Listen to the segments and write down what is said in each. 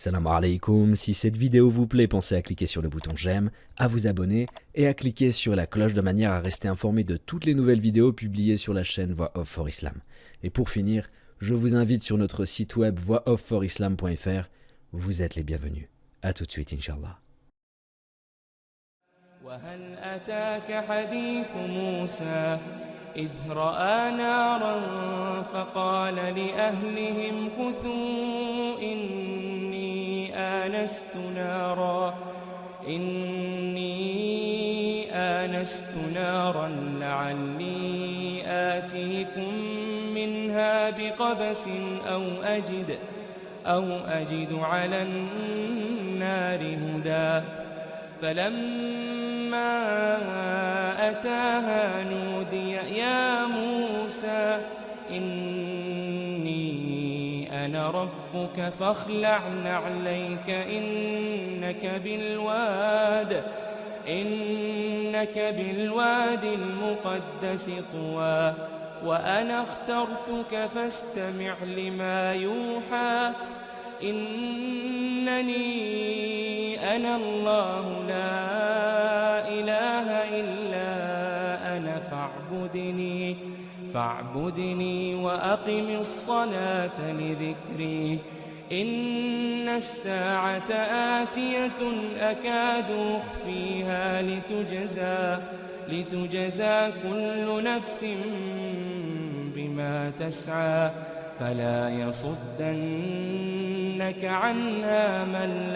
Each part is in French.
Salam alaikum, si cette vidéo vous plaît, pensez à cliquer sur le bouton j'aime, à vous abonner et à cliquer sur la cloche de manière à rester informé de toutes les nouvelles vidéos publiées sur la chaîne Voix Off for Islam. Et pour finir, je vous invite sur notre site web voixoffforislam.fr. Vous êtes les bienvenus. A tout de suite, Inch'Allah. وهل أتاك حديث موسى إذ رأى نارا فقال لأهلهم كثوا إني آنست نارا لعلي آتيكم منها بقبس أو أجد على النار هدى فلما أتاها نودي يا موسى إني أنا ربك فاخلع نعليك إنك بالواد المقدس طوى وأنا اخترتك فاستمع لما يوحى إنني أنا الله لا إله إلا أنا فاعبدني وأقم الصلاة لذكري إن الساعة آتية أكاد أخفيها لتجزى كل نفس بما تسعى فلا يصدنك عنها من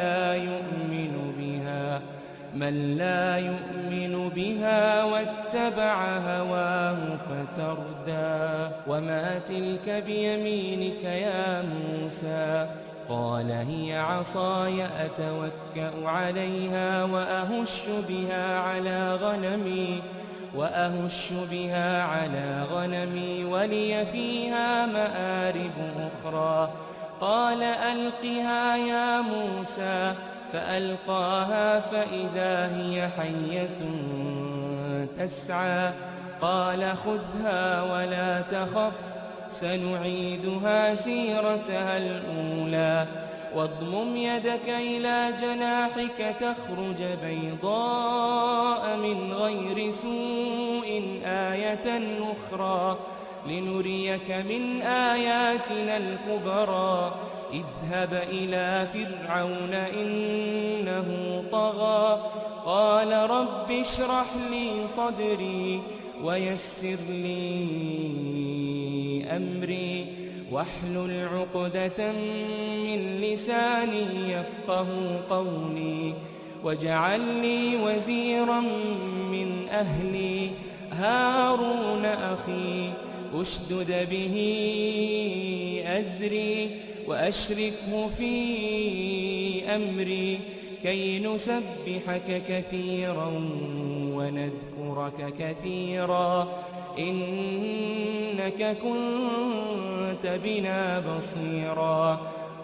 لا يؤمن بها واتبع هواه فتردى وما تلك بيمينك يا موسى قال هي عصاي أتوكأ عليها وأهش بها على غنمي ولي فيها مآرب أخرى قال ألقها يا موسى فألقاها فإذا هي حية تسعى قال خذها ولا تخف سنعيدها سيرتها الأولى واضمم يدك إلى جناحك تخرج بيضاء من غير سوء آية أخرى لنريك من آياتنا الكبرى اذهب إلى فرعون إنه طغى قال رب اشرح لي صدري ويسر لي أمري واحلل عقدة من لساني يفقه قولي واجعل لي وزيرا من أهلي هارون أخي أشدد به أزري وأشركه في أمري كي نسبحك كثيرا ونذكرك كثيرا إنك كنت بنا بصيرا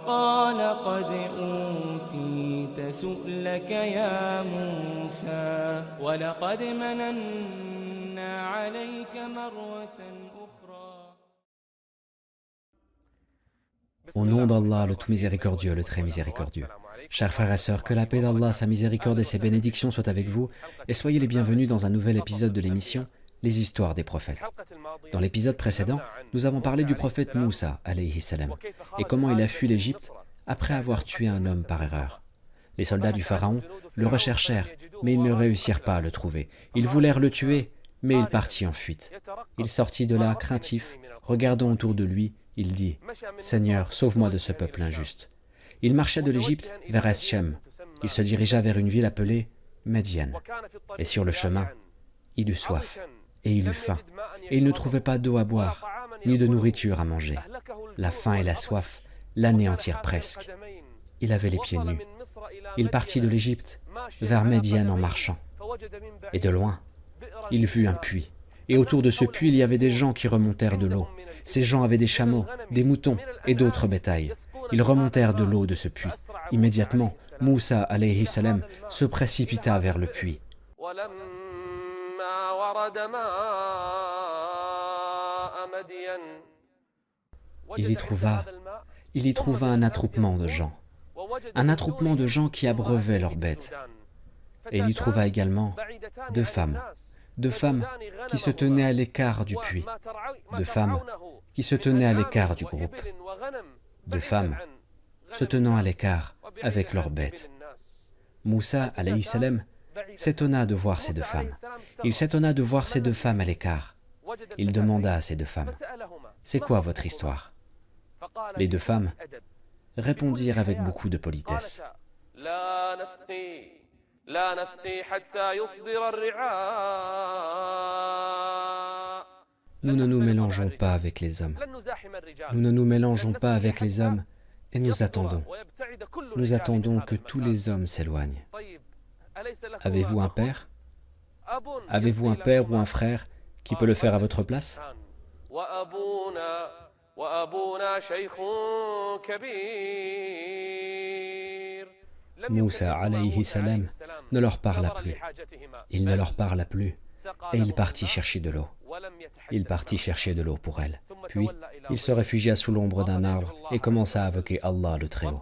قال قد أوتيت سؤلك يا موسى ولقد مننا عليك مرة أخرى. Au nom d'Allah, le tout miséricordieux, le très miséricordieux. Chers frères et sœurs, que la paix d'Allah, sa miséricorde et ses bénédictions soient avec vous et soyez les bienvenus dans un nouvel épisode de l'émission Les histoires des prophètes. Dans l'épisode précédent, nous avons parlé du prophète Moussa, alayhi salam, et comment il a fui l'Égypte après avoir tué un homme par erreur. Les soldats du pharaon le recherchèrent, mais ils ne réussirent pas à le trouver. Ils voulèrent le tuer, mais il partit en fuite. Il sortit de là craintif, regardant autour de lui, il dit « Seigneur, sauve-moi de ce peuple injuste ». Il marcha de l'Égypte vers Es-Shem. Il se dirigea vers une ville appelée Médiane. Et sur le chemin, il eut soif, et il eut faim, et il ne trouvait pas d'eau à boire, ni de nourriture à manger. La faim et la soif l'anéantirent presque. Il avait les pieds nus. Il partit de l'Égypte vers Médiane en marchant. Et de loin, il vit un puits. Et autour de ce puits, il y avait des gens qui remontèrent de l'eau. Ces gens avaient des chameaux, des moutons et d'autres bétails. Ils remontèrent de l'eau de ce puits. Immédiatement, Moussa alayhi salam se précipita vers le puits. Il y trouva un attroupement de gens. un attroupement de gens qui abreuvaient leurs bêtes. Et il y trouva également deux femmes qui se tenaient à l'écart du puits, deux femmes qui se tenaient à l'écart du groupe, deux femmes se tenant à l'écart avec leurs bêtes. Moussa, alayhi salam, s'étonna de voir ces deux femmes. Il s'étonna de voir ces deux femmes à l'écart. Il demanda à ces deux femmes, « C'est quoi votre histoire ?» Les deux femmes répondirent avec beaucoup de politesse, « Nous ne nous mélangeons pas avec les hommes. Nous ne nous mélangeons pas avec les hommes et nous attendons. Nous attendons que tous les hommes s'éloignent. Avez-vous un père? Avez-vous un père ou un frère qui peut le faire à votre place? Moussa alayhi salam ne leur parla plus. Il ne leur parla plus et il partit chercher de l'eau. Il partit chercher de l'eau pour elle. Puis, il se réfugia sous l'ombre d'un arbre et commença à invoquer Allah le Très-Haut.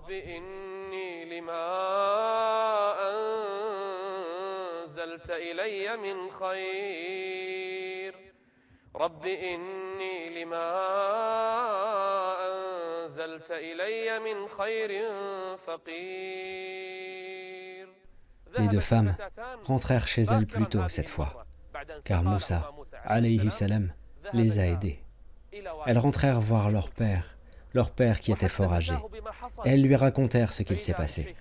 Les deux femmes rentrèrent chez elles plus tôt cette fois, car Moussa, alayhi salam, les a aidées. Elles rentrèrent voir leur père qui était fort âgé, et elles lui racontèrent ce qu'il s'est passé.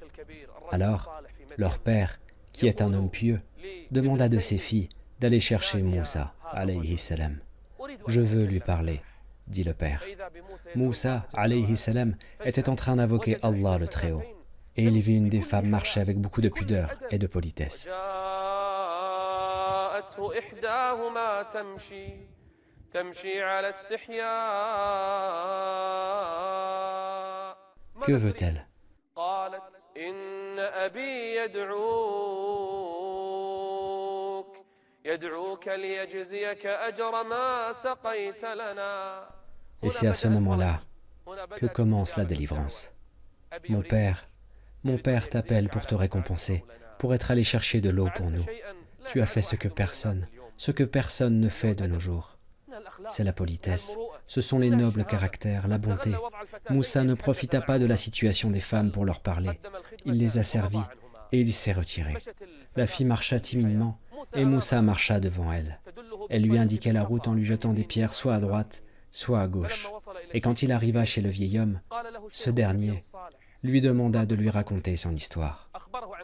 Alors, leur père, qui est un homme pieux, demanda de ses filles d'aller chercher Moussa, alayhi salam. « Je veux lui parler », dit le père. Moussa, alayhi salam, était en train d'invoquer Allah le Très-Haut, et il vit une des femmes marcher avec beaucoup de pudeur et de politesse. Que veut-elle? Et c'est à ce moment-là que commence la délivrance. Mon père t'appelle pour te récompenser, pour être allé chercher de l'eau pour nous. Tu as fait ce que personne ne fait de nos jours. C'est la politesse, ce sont les nobles caractères, la bonté. Moussa ne profita pas de la situation des femmes pour leur parler. Il les a servies et il s'est retiré. La fille marcha timidement et Moussa marcha devant elle. Elle lui indiquait la route en lui jetant des pierres soit à droite, soit à gauche. Et quand il arriva chez le vieil homme, ce dernier lui demanda de lui raconter son histoire.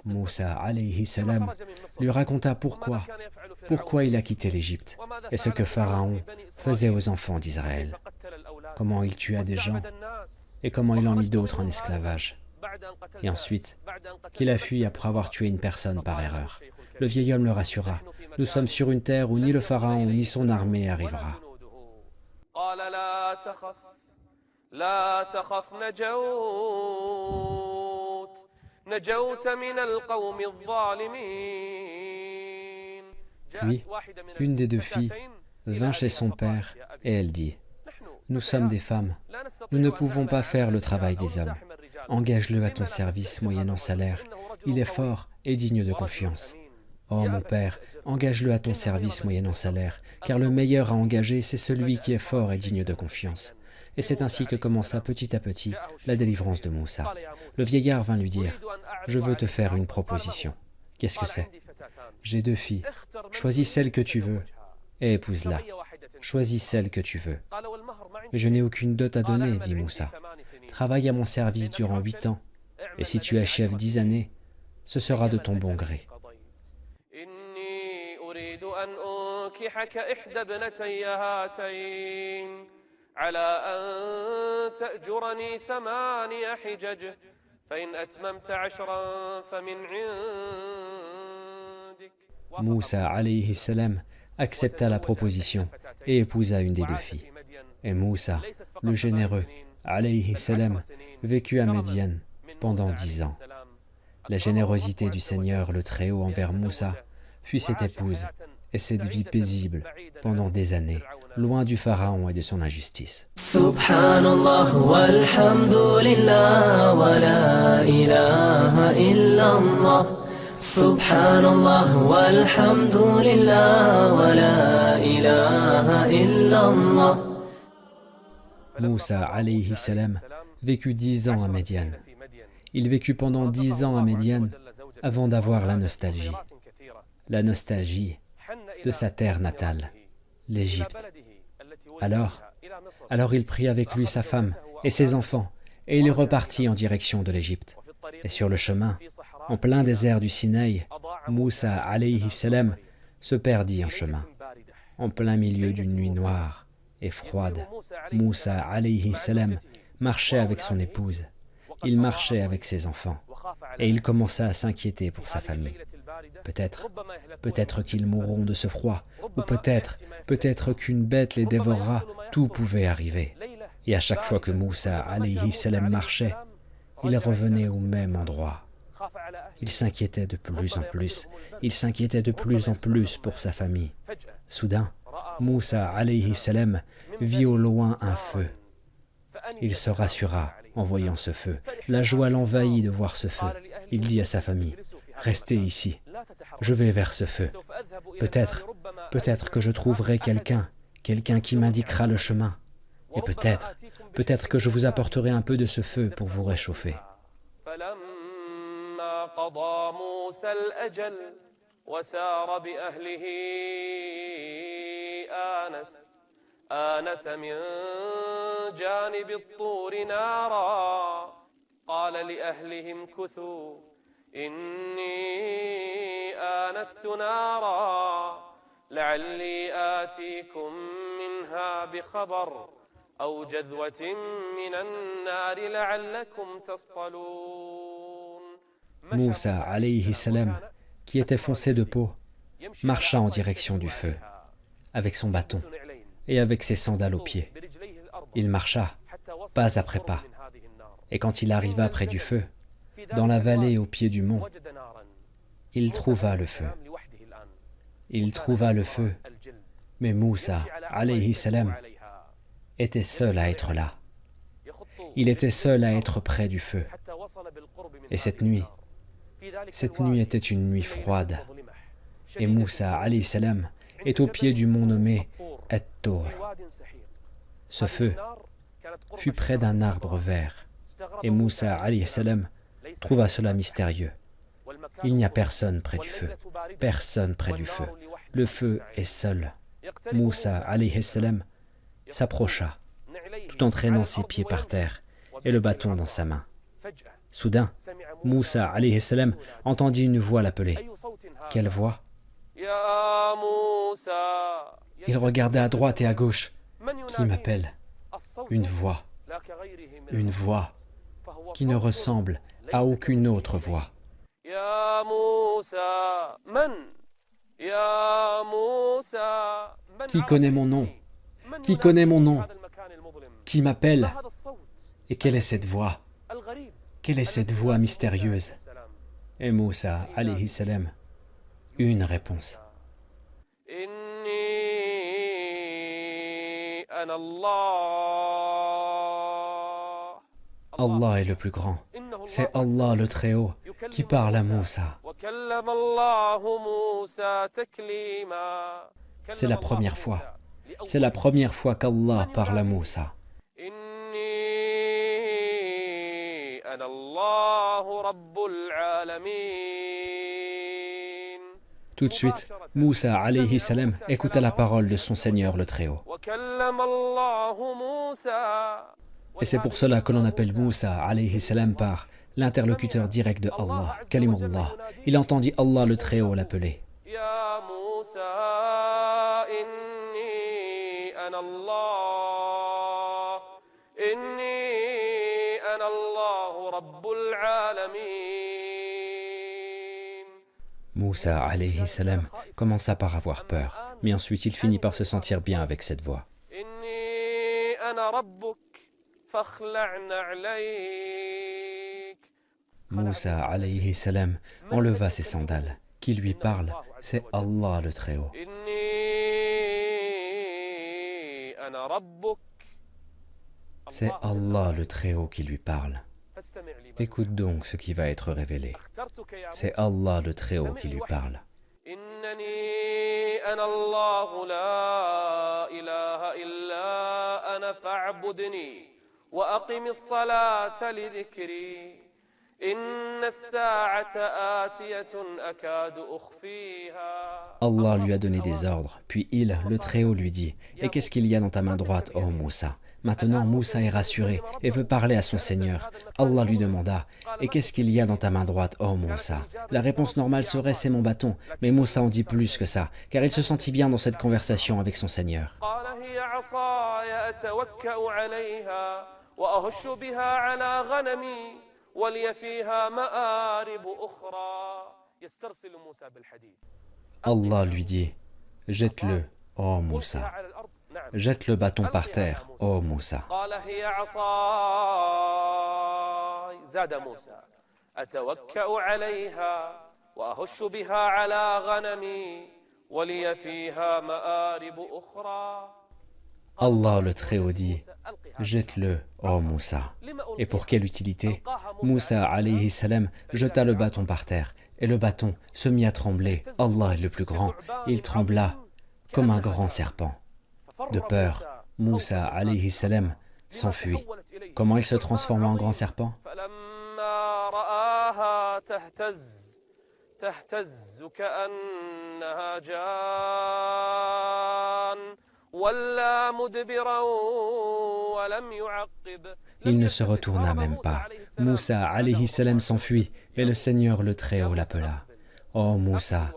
Moussa alayhi salam lui raconta pourquoi il a quitté l'Égypte et ce que Pharaon faisait aux enfants d'Israël, comment il tua des gens et comment il en mit d'autres en esclavage. Et ensuite, qu'il a fui après avoir tué une personne par erreur. Le vieil homme le rassura, nous sommes sur une terre où ni le Pharaon ni son armée arrivera. Puis, une des deux filles vint chez son père et elle dit, « Nous sommes des femmes, nous ne pouvons pas faire le travail des hommes. Engage-le à ton service moyennant salaire, il est fort et digne de confiance. Oh mon père, engage-le à ton service moyennant salaire, car le meilleur à engager, c'est celui qui est fort et digne de confiance. » Et c'est ainsi que commença petit à petit la délivrance de Moussa. Le vieillard vint lui dire, « Je veux te faire une proposition. » « Qu'est-ce que c'est? »« J'ai deux filles. Choisis celle que tu veux et épouse-la. Choisis celle que tu veux. »« Mais je n'ai aucune dot à donner, dit Moussa. Travaille à mon service durant 8 ans, et si tu achèves 10 années, ce sera de ton bon gré. » Moussa alayhi salam accepta la proposition et épousa une des deux filles. Et Moussa, le généreux, alayhi salam, vécut à Médian pendant 10 ans. La générosité du Seigneur le Très-Haut envers Moussa fut cette épouse et cette vie paisible pendant des années, loin du pharaon et de son injustice. Subhanallah walhamdulillah wa la ilaha illallah. Subhanallah walhamdulillah wa la ilaha illallah. Moussa alayhi salam vécut 10 ans à Médiane. Il vécut pendant 10 ans à Médiane avant d'avoir la nostalgie de sa terre natale, l'Égypte. Alors il prit avec lui sa femme et ses enfants et il repartit en direction de l'Égypte. Et sur le chemin, en plein désert du Sinaï, Moussa alayhi salam se perdit en chemin. En plein milieu d'une nuit noire et froide, Moussa alayhi salam marchait avec son épouse. Il marchait avec ses enfants et il commença à s'inquiéter pour sa famille. Peut-être qu'ils mourront de ce froid, ou peut-être qu'une bête les dévorera, tout pouvait arriver. Et à chaque fois que Moussa alayhi salam marchait, il revenait au même endroit. Il s'inquiétait de plus en plus pour sa famille. Soudain, Moussa alayhi salam vit au loin un feu. Il se rassura en voyant ce feu. La joie l'envahit de voir ce feu. Il dit à sa famille, « Restez ici, je vais vers ce feu. Peut-être que je trouverai quelqu'un qui m'indiquera le chemin. Et peut-être que je vous apporterai un peu de ce feu pour vous réchauffer. » آنس من جانب الطور نارا قال لأهلهم كثوا إني آنست نارا لعلي آتيكم منها بخبر أو جذوة من النار لعلكم تصطلون. Moussa alayhi salam, qui était foncé de peau, marcha en direction du feu, avec son bâton et avec ses sandales aux pieds. Il marcha, pas après pas, et quand il arriva près du feu, dans la vallée au pied du mont, il trouva le feu. Mais Moussa, alayhi salam, était seul à être là. Il était seul à être près du feu. Et cette nuit était une nuit froide. Et Moussa, alayhi salam, est au pied du mont nommé At-Tour. Ce feu fut près d'un arbre vert. Et Moussa, alayhi salam, trouva cela mystérieux. Il n'y a personne près du feu. Le feu est seul. Moussa, alayhi salam, s'approcha, tout en traînant ses pieds par terre et le bâton dans sa main. Soudain, Moussa, alayhi salam, entendit une voix l'appeler. Quelle voix? Il regardait à droite et à gauche. Qui m'appelle? Une voix qui ne ressemble à aucune autre voix. Qui connaît mon nom? Qui m'appelle? Et quelle est cette voix? Quelle est cette voix mystérieuse? Et Moussa, alayhi salam, une réponse. Allah est le plus grand. C'est Allah le Très-Haut qui parle à Moussa. C'est la première fois qu'Allah parle à Moussa. Tout de suite, Moussa alayhi salam écouta la parole de son Seigneur le Très-Haut. Et c'est pour cela que l'on appelle Moussa alayhi salam par l'interlocuteur direct de Allah, Kalimullah. Il entendit Allah le Très-Haut l'appeler. Moussa alayhi salam commença par avoir peur, mais ensuite il finit par se sentir bien avec cette voix. Moussa alayhi salam enleva ses sandales. Qui lui parle, c'est Allah le Très-Haut. أنا ربك. C'est Allah le Très-Haut qui lui parle. Écoute donc ce qui va être révélé. C'est Allah le Très-Haut qui lui parle. إنني أنا الله لا إله إلا أنا فاعبدني وأقم الصلاة لذكري إن الساعة آتية أكاد أخفيها. Allah lui a donné des ordres, puis il, le Très-Haut, lui dit « Et qu'est-ce qu'il y a dans ta main droite, ô Moussa ?» Maintenant, Moussa est rassuré et veut parler à son Seigneur. Allah lui demanda « Et qu'est-ce qu'il y a dans ta main droite, ô Moussa ?» La réponse normale serait « C'est mon bâton ». Mais Moussa en dit plus que ça, car il se sentit bien dans cette conversation avec son Seigneur. قال هي عصاي أتوكأ عليها وأهش بها على غنمي ولي فيها مآرب أخرى. يسترسل موسى بالحديد. Allah lui dit « Jette-le, ô Moussa. Jette le bâton par terre, ô Moussa. » قال هي عصاي زاد موسى أتوكأ عليها وأهش بها على غنمي ولي فيها مآرب أخرى. Allah le Très-Haut dit « Jette-le, ô Moussa. » Et pour quelle utilité? Moussa alayhi salam jeta le bâton par terre, et le bâton se mit à trembler. Allah est le plus grand. Il trembla comme un grand serpent. De peur, Moussa alayhi salam s'enfuit. Comment il se transforma en grand serpent? فلما رآها تهتز كأنها جان ولا مدبرا ولم يعقب. Il ne se retourna même pas. Moussa alayhi salam s'enfuit, mais le Seigneur le Très-Haut l'appela. « Oh Moussa,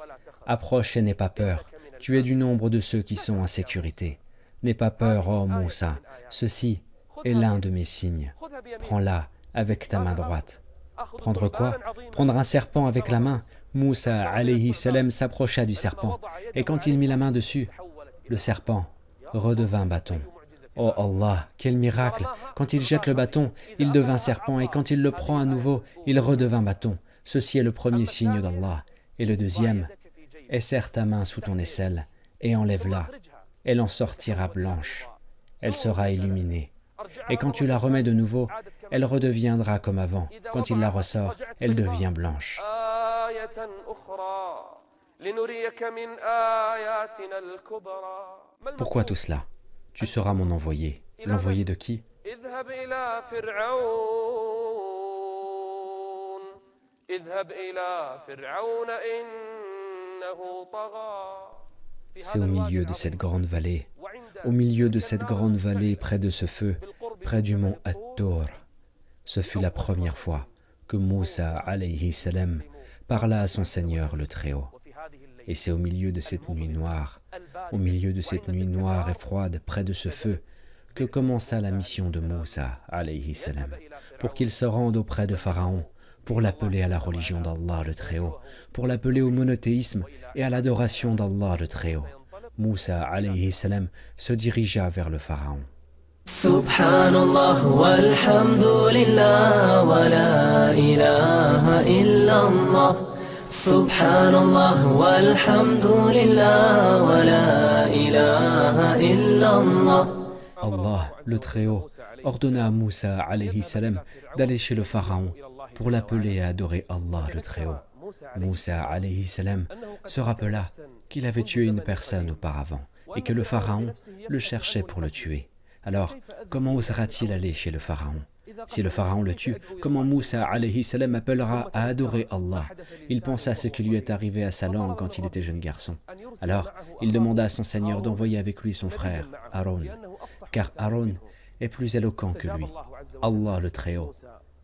approche et n'aie pas peur. Tu es du nombre de ceux qui sont en sécurité. N'aie pas peur, oh Moussa. Ceci est l'un de mes signes. Prends-la avec ta main droite. » Prendre quoi? Prendre un serpent avec la main. Moussa alayhi salam s'approcha du serpent, et quand il mit la main dessus, le serpent redevint bâton. Oh Allah, quel miracle! Quand il jette le bâton, il devint serpent, et quand il le prend à nouveau, il redevint bâton. Ceci est le premier signe d'Allah. Et le deuxième, et serre ta main sous ton aisselle, et enlève-la. Elle en sortira blanche. Elle sera illuminée. Et quand tu la remets de nouveau, elle redeviendra comme avant. Quand il la ressort, elle devient blanche. آية أخرى لنريك من آياتنا الكبرى. Pourquoi tout cela? Tu seras mon envoyé. L'envoyé de qui? اذهب إلى فرعون اذهب إلى فرعون إنه طغى. C'est au milieu de cette grande vallée, au milieu de cette grande vallée, près de ce feu, près du mont At-Tur. Ce fut la première fois que Moussa alayhi salam parla à son Seigneur le Très-Haut. Et c'est au milieu de cette nuit noire, au milieu de cette nuit noire et froide, près de ce feu, que commença la mission de Moussa alayhi salam, pour qu'il se rende auprès de Pharaon, pour l'appeler à la religion d'Allah le Très-Haut, pour l'appeler au monothéisme et à l'adoration d'Allah le Très-Haut. Moussa alayhi salam se dirigea vers le Pharaon. Subhanallah walhamdulillah wa la ilaha illallah. Subhanallah walhamdulillah wa la ilaha illallah. Allah, le Très-Haut, ordonna à Moussa alayhi salam d'aller chez le Pharaon pour l'appeler à adorer Allah le Très-Haut. Moussa alayhi salam se rappela qu'il avait tué une personne auparavant et que le Pharaon le cherchait pour le tuer. Alors, comment osera-t-il aller chez le Pharaon? Si le Pharaon le tue, comment Moussa alayhi salam appellera à adorer Allah? Il pensa à ce qui lui est arrivé à sa langue quand il était jeune garçon. Alors, il demanda à son Seigneur d'envoyer avec lui son frère, Aaron, car Aaron est plus éloquent que lui. Allah le Très-Haut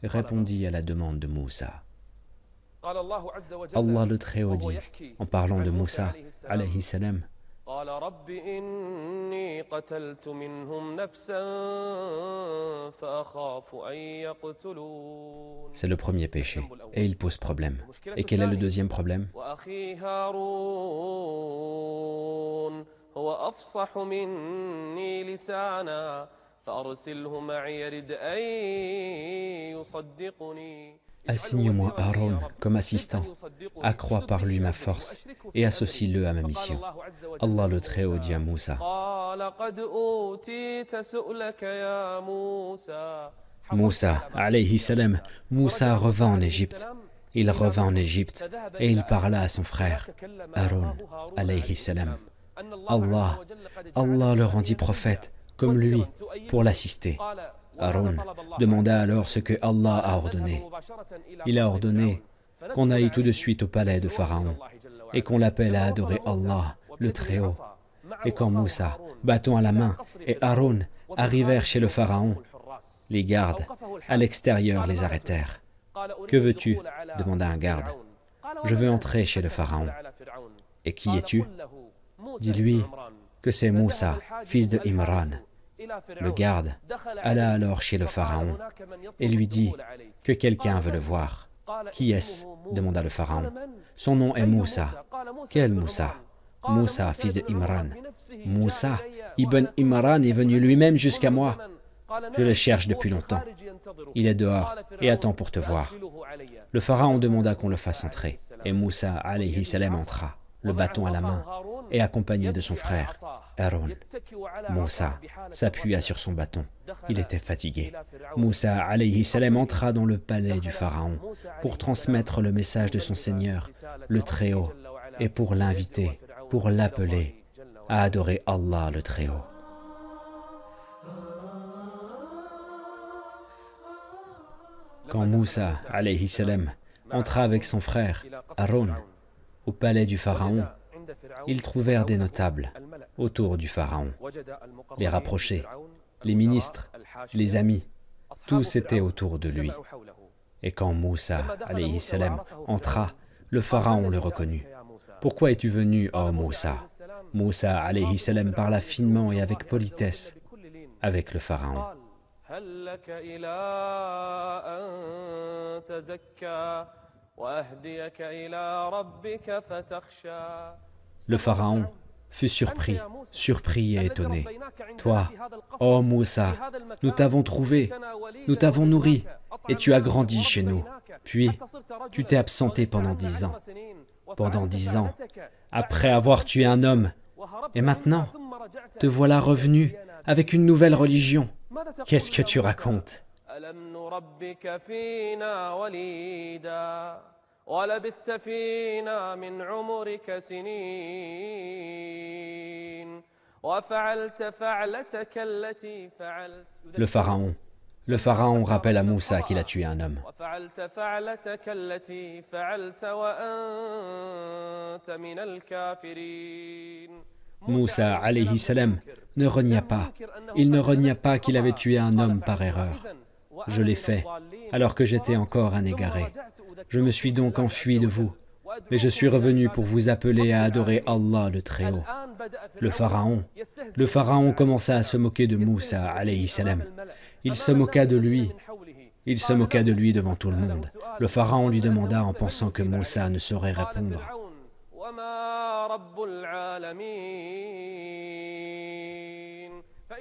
répondit à la demande de Moussa. Allah le Très-Haut dit, en parlant de Moussa alayhi salam, قال رب إني قتلت منهم نفسا فأخاف أن يقتلون. c'est le premier péché, et il pose problème. Et quel est le deuxième problème? وأخي هارون هو أفصح مني لسانا فأرسله معي يرد أن يصدقني. Assigne-moi Aaron comme assistant, accrois par lui ma force et associe-le à ma mission. Allah le Très-Haut dit à Moussa. Moussa, alayhi salam, Moussa revint en Égypte. Il revint en Égypte et il parla à son frère, Aaron, alayhi salam. Allah le rendit prophète, comme lui, pour l'assister. Aaron demanda alors ce que Allah a ordonné. Il a ordonné qu'on aille tout de suite au palais de Pharaon et qu'on l'appelle à adorer Allah, le Très-Haut. Et quand Moussa, bâton à la main, et Aaron arrivèrent chez le Pharaon, les gardes à l'extérieur les arrêtèrent. « Que veux-tu » demanda un garde. « Je veux entrer chez le Pharaon. »« Et qui es-tu » Dis-lui que c'est Moussa, fils de Imran. Le garde alla alors chez le Pharaon et lui dit que quelqu'un veut le voir. « Qui est-ce » demanda le Pharaon. « Son nom est Moussa. »« Quel Moussa ?»« Moussa, fils de Imran. »« Moussa, Ibn Imran est venu lui-même jusqu'à moi. Je le cherche depuis longtemps. Il est dehors et attend pour te voir. » Le Pharaon demanda qu'on le fasse entrer et Moussa alayhi salam entra, le bâton à la main et accompagné de son frère, Aaron. Moussa s'appuya sur son bâton. Il était fatigué. Moussa alayhi salam entra dans le palais du Pharaon pour transmettre le message de son Seigneur, le Très-Haut, et pour l'inviter, pour l'appeler à adorer Allah le Très-Haut. Quand Moussa alayhi salam entra avec son frère, Aaron, au palais du Pharaon, ils trouvèrent des notables autour du Pharaon, les rapprochés, les ministres, les amis, tous étaient autour de lui. Et quand Moussa alayhi salam entra, le Pharaon le reconnut. « Pourquoi es-tu venu, ô Moussa » Moussa alayhi salam parla finement et avec politesse avec le Pharaon. Le Pharaon fut surpris et étonné. « Toi, ô Moussa, nous t'avons trouvé, nous t'avons nourri, et tu as grandi chez nous. Puis, tu t'es absenté pendant 10 ans. Pendant 10 ans, après avoir tué un homme. Et maintenant, te voilà revenu avec une nouvelle religion. Qu'est-ce que tu racontes ? » Le pharaon rappelle à Moussa qu'il a tué un homme. Moussa alayhi salam ne renia pas. Il ne renia pas qu'il avait tué un homme par erreur. Je l'ai fait alors que j'étais encore un égaré. Je me suis donc enfui de vous, mais je suis revenu pour vous appeler à adorer Allah le Très-Haut. Le pharaon commença à se moquer de Moussa alayhi salam. Il se moqua de lui. Il se moqua de lui devant tout le monde. Le pharaon lui demanda en pensant que Moussa ne saurait répondre.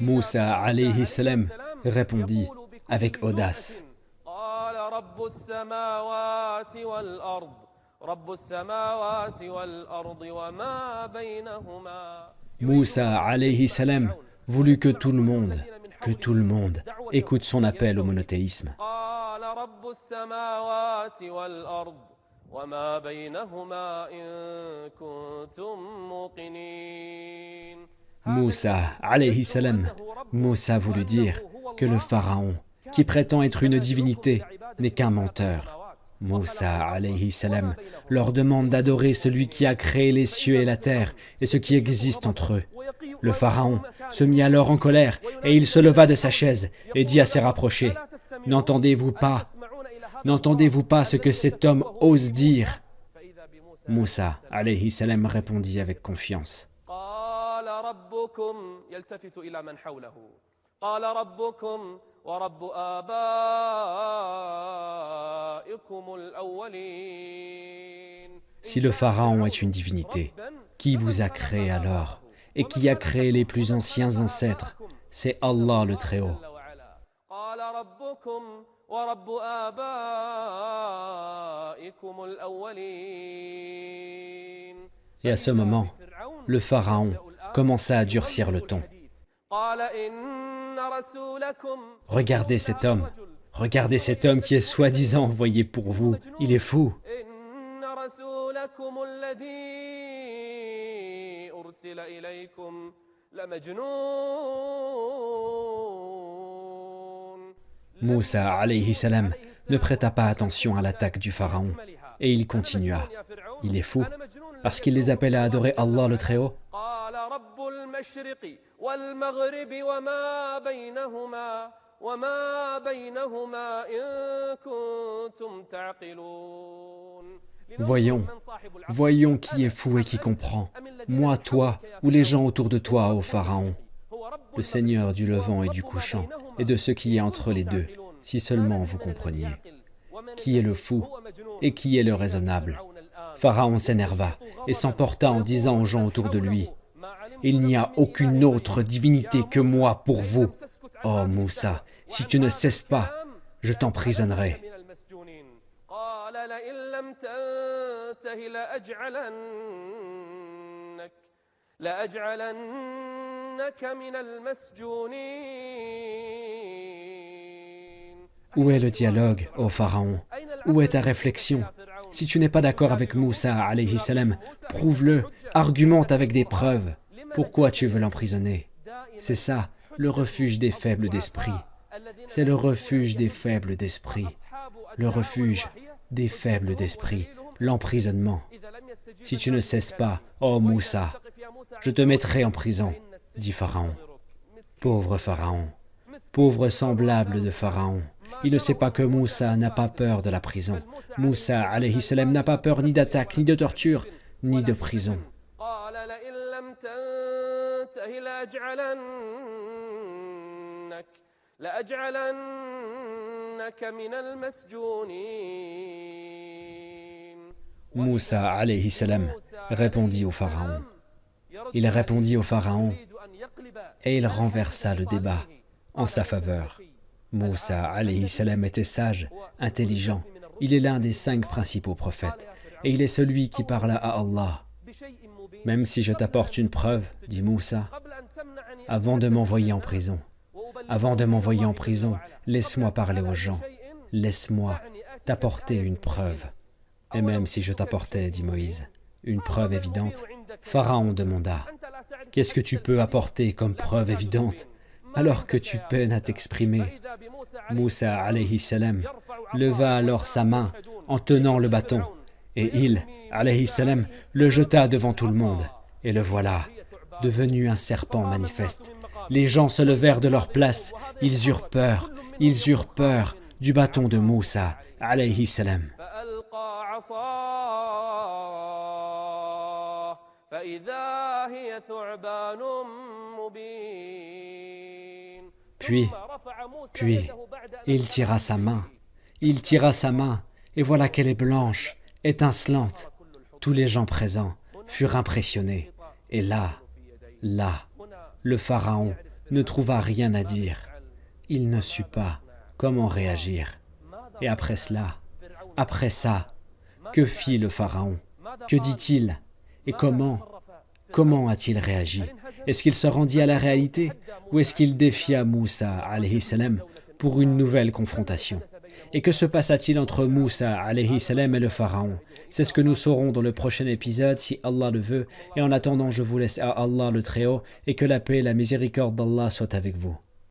Moussa alayhi salam répondit avec audace. Moussa alayhi salam voulut que tout le monde écoute son appel au monothéisme. Moussa alayhi salam, Moussa voulut dire que le pharaon, qui prétend être une divinité, n'est qu'un menteur. Moussa alayhi salam leur demande d'adorer celui qui a créé les cieux et la terre et ce qui existe entre eux. Le pharaon se mit alors en colère et il se leva de sa chaise et dit à ses rapprochés, « N'entendez-vous pas ce que cet homme ose dire ?» Moussa alayhi salam répondit avec confiance. Si le pharaon est une divinité, qui vous a créé alors et qui a créé les plus anciens ancêtres? C'est Allah le Très-Haut. ورب آبائكم الأولين. Et à ce moment, le pharaon commença à durcir le ton. قال إن رسولكم Regardez cet homme qui est soi-disant envoyé pour vous. Il est fou. إن رسولكم الذي أرسل إليكم لمجنون. Moussa alayhi salam ne prêta pas attention à l'attaque du pharaon et il continua. Il est fou parce qu'il les appelle à adorer Allah le Très-Haut. قال رب المشرق والمغرب وما بينهما إن كنتم تعقلون. Voyons qui est fou et qui comprend. Moi, toi, ou les gens autour de toi, ô Pharaon. Le Seigneur du levant et du couchant, et de ce qui est entre les deux, si seulement vous compreniez. Qui est le fou et qui est le raisonnable? Pharaon s'énerva et s'emporta en disant aux gens autour de lui, « Il n'y a aucune autre divinité que moi pour vous. Oh Moussa, si tu ne cesses pas, je t'emprisonnerai. » قال لئن لم تنته لأجعلنك من المسجونين. Où est le dialogue, ô Pharaon? Où est ta réflexion? Si tu n'es pas d'accord avec Moussa, alayhi salam, prouve-le, argumente avec des preuves. Pourquoi tu veux l'emprisonner? C'est ça, le refuge des faibles d'esprit. C'est le refuge des faibles d'esprit. Le refuge des faibles d'esprit, l'emprisonnement. Si tu ne cesses pas, ô Moussa, je te mettrai en prison, dit Pharaon. Pauvre Pharaon, pauvre semblable de Pharaon. Il ne sait pas que Moussa n'a pas peur de la prison. Moussa, alayhi salam, n'a pas peur ni d'attaque, ni de torture, ni de prison. Moussa, alayhi salam, répondit au Pharaon. Il répondit au Pharaon et il renversa le débat en sa faveur. Moussa, alayhi salam, était sage, intelligent. Il est l'un des 5 principaux prophètes et il est celui qui parla à Allah. Même si je t'apporte une preuve, dit Moussa, avant de m'envoyer en prison, laisse-moi parler aux gens, laisse-moi t'apporter une preuve. Et même si je t'apportais, dit Moïse, une preuve évidente, Pharaon demanda, qu'est-ce que tu peux apporter comme preuve évidente alors que tu peines à t'exprimer? Moussa, alayhi salam, leva alors sa main en tenant le bâton, et il, alayhi salam, le jeta devant tout le monde. Et le voilà, devenu un serpent manifeste. Les gens se levèrent de leur place, ils eurent peur du bâton de Moussa, alayhi salam. Puis, il tira sa main, et voilà qu'elle est blanche, étincelante. Tous les gens présents furent impressionnés. Et là, le Pharaon ne trouva rien à dire. Il ne sut pas comment réagir. Et après ça, que fit le Pharaon? Que dit-il? Et comment a-t-il réagi? Est-ce qu'il se rendit à la réalité ou est-ce qu'il défia Moussa alayhi salam pour une nouvelle confrontation? Et que se passa-t-il entre Moussa alayhi salam et le Pharaon? C'est ce que nous saurons dans le prochain épisode si Allah le veut. Et en attendant, je vous laisse à Allah le Très-Haut et que la paix et la miséricorde d'Allah soient avec vous.